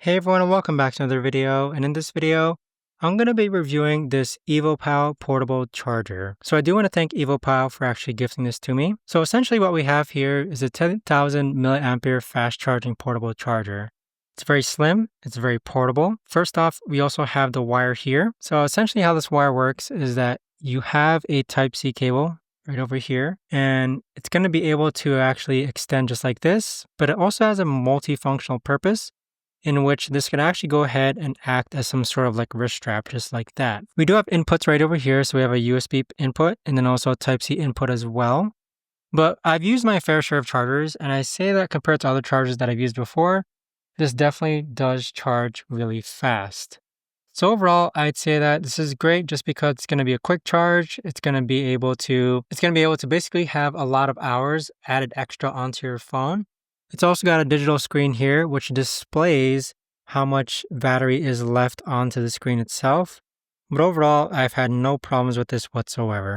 Hey everyone and welcome back to another video, and in this video I'm going to be reviewing this Evopow Portable Charger. So I do want to thank Evopow for actually gifting this to me. So essentially what we have here is a 10,000 milliampere fast charging portable charger. It's very slim, it's very portable. First off, we also have the wire here. So essentially how this wire works is that you have a Type-C cable right over here, and it's going to be able to actually extend just like this, but it also has a multifunctional purpose in which this could actually go ahead and act as some sort of like wrist strap, just like that. We do have inputs right over here. So we have a USB input and then also a Type-C input as well. But I've used my fair share of chargers, and I say that compared to other chargers that I've used before, this definitely does charge really fast. So overall, I'd say that this is great just because it's going to be a quick charge. It's going to be able to basically have a lot of hours added extra onto your phone. It's also got a digital screen here, which displays how much battery is left onto the screen itself. But overall, I've had no problems with this whatsoever.